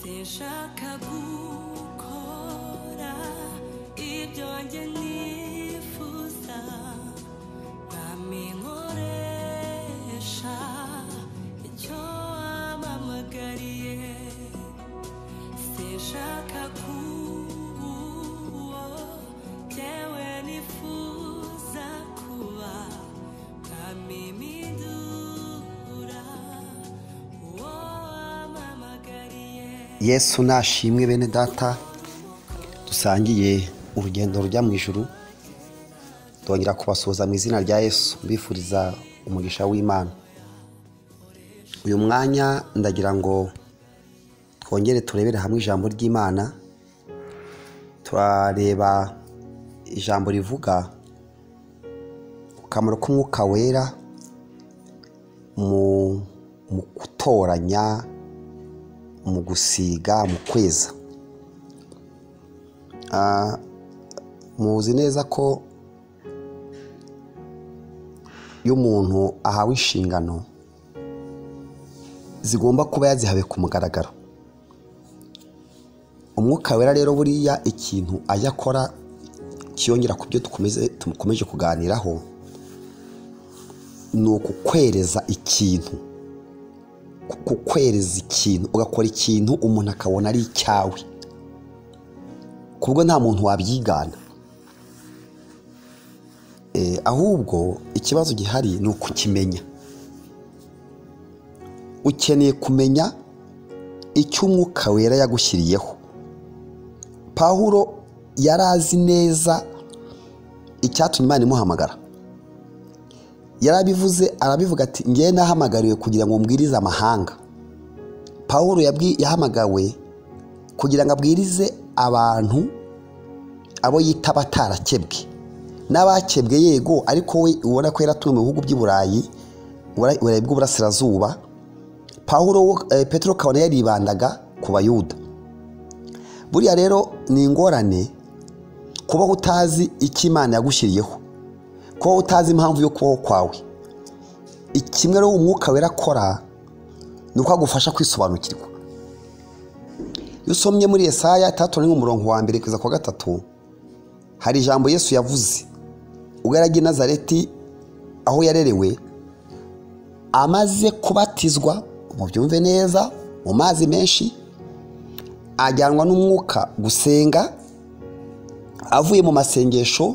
sinshaka gukora ibyo njye nifuza nkoresha icyo wampamagariye sinshaka kuba jyewe nifuza kuba nkamimidura uwo wampamagariye. Yesu nashimwe bene data, dusangiye urugendo rujya mu ijuru. Twongera kubasuhuza mu izina rya Yesu, mbifuriza umugisha w'Imana. Uyu mwanya ndagira ngo twongere turebere hamwe ijambo ry'Imana. Turareba ijambo rivuga akamaro k'umwuka wera mu gutoranya, mu gusiga, mu kweza. Muzi neza ko iyo umuntu ahawe inshingano zigomba kuba yazihawe ku mugaragaro. Umwuka wera rero buriya ikintu ajya akora kiyongera ku byo tukomeje kuganiraho ni ukukwereza ikintu, kukwereza ikintu, ugakora ikintu umuntu akabona ari icyawe, kubwo nta muntu wabyigana. Ahubwo ikibazo gihari ni ukukimenya. Ukeneye kumenya icyo umwuka wera yagushyiriyeho. Pawulo yarazi neza icyatumye Imana imuhamagara. Yarabivuze, arabivuga ati ngiye nahamagariwe kugira ngo mbwirize amahanga. Pawulo yahamagawe kugira ngo abwirize abantu abo yita batarakebwe n'abakebwe, yego, ariko we ubona ko yaratuye mu bihugu by'i Burayi, Burayi bw'uburasirazuba. Petero kabona yaribandaga ku Bayuda. Buriya rero ni ingorane kuba utazi icyo Imana yagushyiriyeho, kuba utazi impamvu yo kubaho kwawe. Ikimwe rero umwuka wera akora ni uko agufasha kwisobanukirwa. Iyo usomye muri Yesaya 3:1-3, hari ijambo Yesu yavuze ubwo yaragiye i Nazareti aho yarerewe, amaze kubatizwa, mubyumve neza, mu mazi menshi, ajyanwa n'umwuka gusenga. Avuye mu masengesho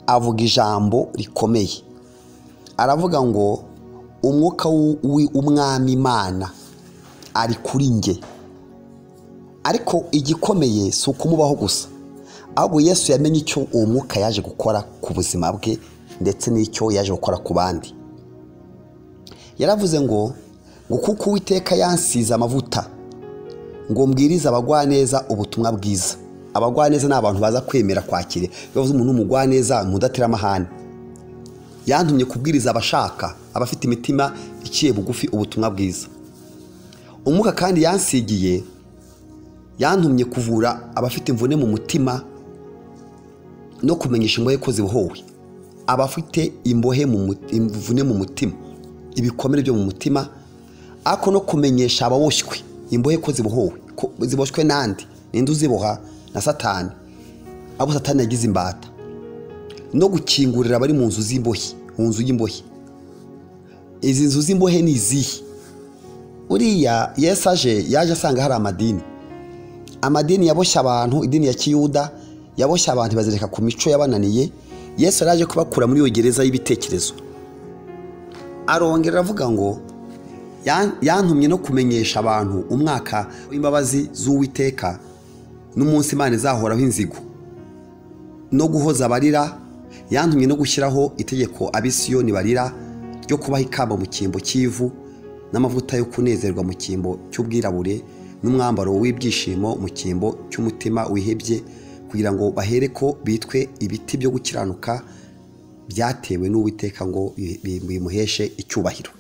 avuga ijambo rikomeye, aravuga ngo umwuka w'umwami Imana ari kuri nge. Ariko igikomeye si ukumubaho gusa, ahubwo Yesu yamenye icyo uwo mwuka yaje gukora ku buzima bwe ndetse n'icyo yaje gukora ku bandi. Yaravuze ngo kuko Uwiteka yansīze amavuta ngo mbwirize abagwaneza ubutumwa bwiza. Abagwaneza ni abantu baza kwemera kwakira. Bavuze umuntu umugwaneza mudatera amahane. Yantumye kubwiriza abashaka, abafite imitima iciye bugufi ubutumwa bwiza. Umwuka kandi yansigiye, yantumye kuvura abafite imvune mu mutima no kumenyesha imbohe ko zibohowe. Abafite imbohe imvune mu mutima, ibikomere byo mu mutima, ako no kumenyesha ababoshywe imbohe ko zibohowe. Ziboshywe nandi? Ninde uziboha? Na Satani. Abo Satani yagize imbata. No gukingurira abari mu nzu z'imbohe, mu nzu y'imbohe. Izi nzu z'imbohe ni izihe? Uriya Yesu yaje asanga hari amadini. Amadini yaboshya abantu, idini ya Kiyuda yaboshya abantu bazereka ku mico yabananiye. Yesu yaraje kubakura muri iyo gereza y'ibitekerezo. Arongera avuga ngo yantumye no kumenyesha abantu umwaka w'imbabazi z'Uwiteka n'umunsi Imana izahoraho inzigo no guhoza abarira. Yantumye no gushyiraho itegeko ab'Isiyoni barira ryo kubaha ikamba mu cyimbo cy'ivu n'amavuta yo kunezerwa mu cyimbo cy'ubwirabure n'umwambaro w'ibyishimo mu cyimbo cy'umutima wihebye, kugira ngo bahere ko bitwe ibiti byo gukiranuka byatewe n'Uwiteka ngo bimuheshe icyubahiro.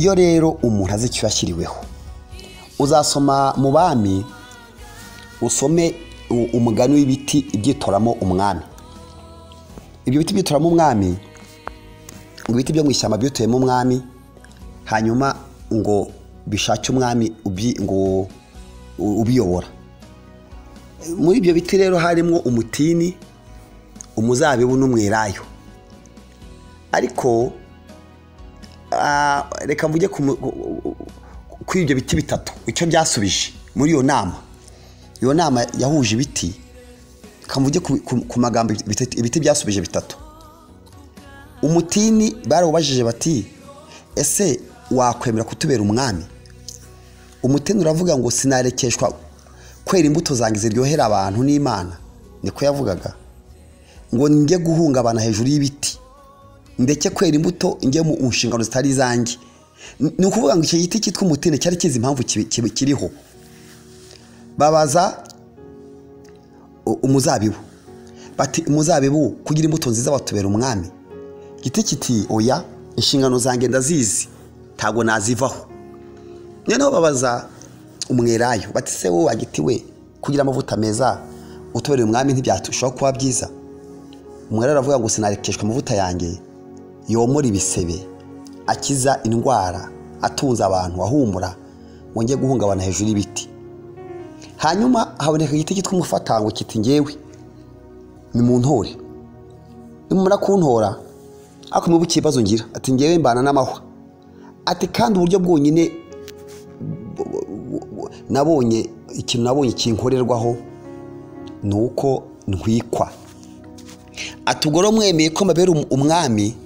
iyo rero umuntu azi icyo yashyiriweho, uzasoma mu bami usome umugani w'ibiti ibyitoramo umwami. Ibyo biti byitoramo umwami, ngo ibiti byo mu ishyamba byituyemo umwami, hanyuma ngo bishake umwami ngo ubiyobora. Muri ibyo biti rero harimo umutini, umuzabibu n'umwelayo. Ariko reka mvuge kuri ibyo biti bitatu icyo byasubije muri iyo nama. Iyo nama yahuje ibiti, kamvuge ku magambo ibiti byasubije bitatu. Umutini barawubajije bati ese wakwemera kutubera umwami? Umutini uravuga ngo sinarekeshwa kwera imbuto zanjye ziryohera abantu n'Imana. Niko yavugaga ngo njye guhungabana hejuru y'ibiti, ndeke kwera imbuto njye mu nshingano zitari zanjye. Ni ukuvuga ngo icyo giti cyitwa umutini cyari kizi impamvu kiriho. Babaza umuzabibu bati umuzabibu kugira imbuto nziza watubera umwami? Giti kiti oya, inshingano zanjye ndazizi ntago nazivaho. Noneho babaza umwelayo bati se wowe agiti we kugira amavuta meza utubereye umwami ntibyatushaho kuba byiza? Umwelayo aravuga ngo sinarekeshwa amavuta yanjye yomora ibisebe, akiza indwara, atunza abantu, ahumura, ngo njye guhungabana hejuru y'ibiti. Hanyuma haboneka igiti cyitwa umufatango kiti ngewe ni mu ntore, nimumara kuntora ako mubu kibazo ngira ati ngewe mbana n'amahwa. Ati kandi uburyo bwonyine nabonye ikintu nabonye kinkorerwaho nuko ntwikwa. Atugoro mwemeye ko mbabera umwami,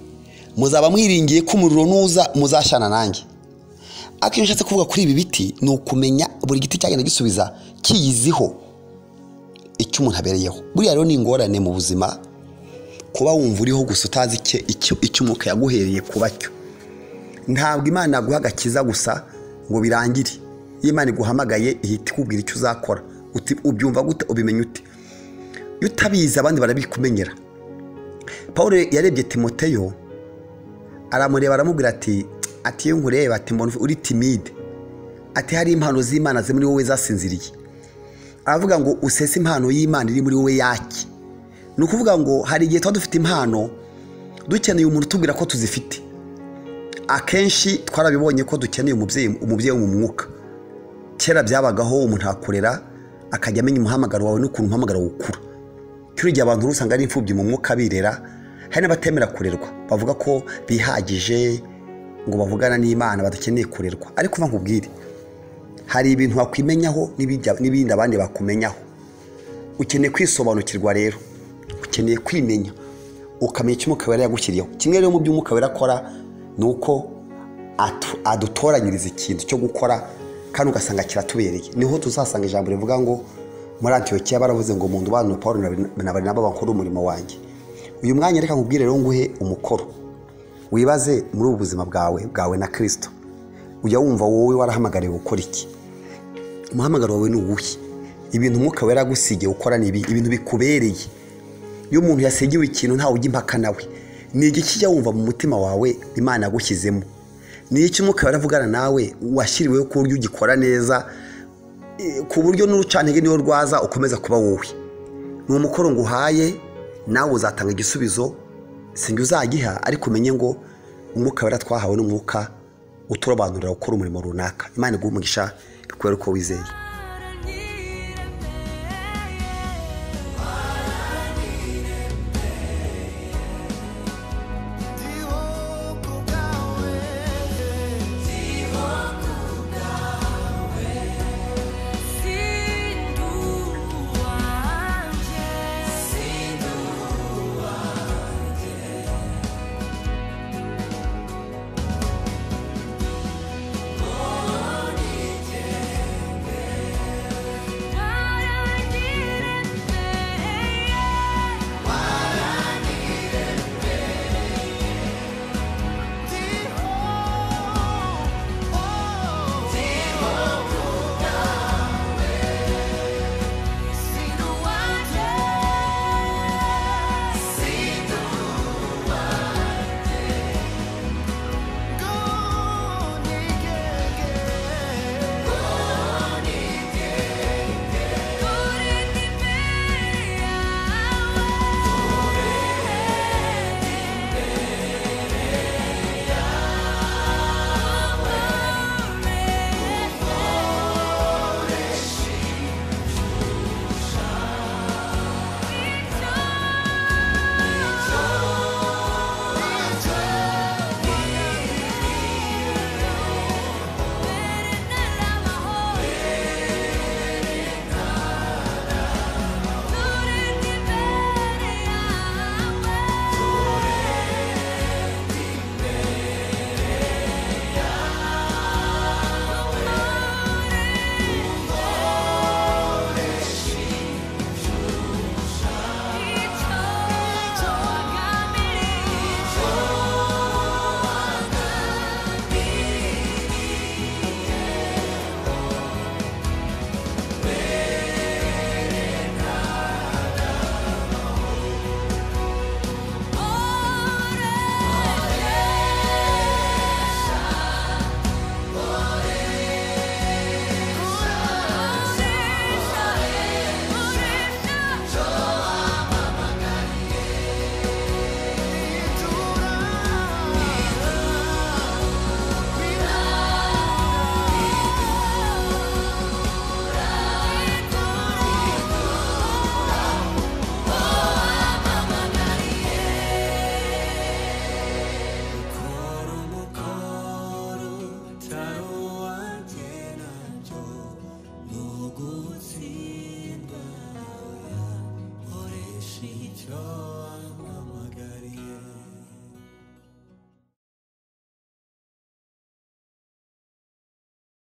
muzaba mwiringiye ko umuriro nuza muzashana nanjye. Akintu nshatse kuvuga kuri ibi biti ni ukumenya buri giti cyagenda gisubiza kiyiziho icyo umuntu abereyeho. Buriya rero ni ingorane mu buzima kuba wumva uriho gusa utazi icyo umwuka yaguhereye kuba cyo. Ntabwo Imana yaguha agakiza gusa ngo birangire. Iyo Imana iguhamagaye ihita ikubwira icyo uzakora. Ubyumva gute? Ubimenya ute? Iyo utabizi abandi barabikumenyera. Paulo yarebye Timoteyo aramureba aramubwira ati iyo nkureba ati mbona uri timide, ati hari impano z'Imana ziri muri wowe zasinziriye. Aravuga ngo usese impano y'Imana iri muri wowe yaki. Ni ukuvuga ngo hari igihe tuba dufite impano dukeneye umuntu utubwira ko tuzifite. Akenshi twarabibonye ko dukeneye umubyeyi wo mu mwuka. Kera byabagaho umuntu akorera akajya amenya umuhamagaro wawe n'ukuntu umuhamagaro ukura. Kuri igihe abantu rusanga ari imfubyi mu mwuka birera, hari n'abatemera kurerwa bavuga ko bihagije ngo bavugana n'Imana badakeneye kurerwa. Ariko uva nkubwire, hari ibintu wakwimenyaho n'ibindi abandi bakumenyaho. Ukeneye kwisobanukirwa rero, ukeneye kwimenya ukamenya icyo umwuka wera yagushyiriyeho. Kimwe rero mu byo umwuka wera akora nuko adutoranyiriza ikintu cyo gukora kandi ugasanga kiratubereye. Niho tuzasanga ijambo rivuga ngo muri Antiyokiya baravuze ngo umuntu ubana na Paulo na Barinaba bakora umurimo wanjye. Uyu mwanya reka nkubwire rero nguhe umukoro. Wibaze muri ubu buzima bwawe na Kristo. Ujya wumva wowe warahamagariwe gukora iki? Umuhamagaro wawe ni uwuhe? Ibintu umwuka wera agusigiye ukora ni ibintu bikubereye. Iyo umuntu yasegiwe ikintu ntawe ujya impaka nawe. Ni igiki kijya wumva mu mutima wawe Imana yagushyizemo? Ni iki umwuka wera avugana nawe washyiriweho ku buryo ugikora neza, ku buryo n'urucantege niyo rwaza ukomeza kuba wowe? Ni umukoro nguhaye, nawe uzatanga igisubizo. Singi uzagiha, ariko umenye ngo umwuka wera twahawe n'umwuka uturobanurira gukora umurimo runaka. Imana iguhe umugisha bikubere uko wizeye.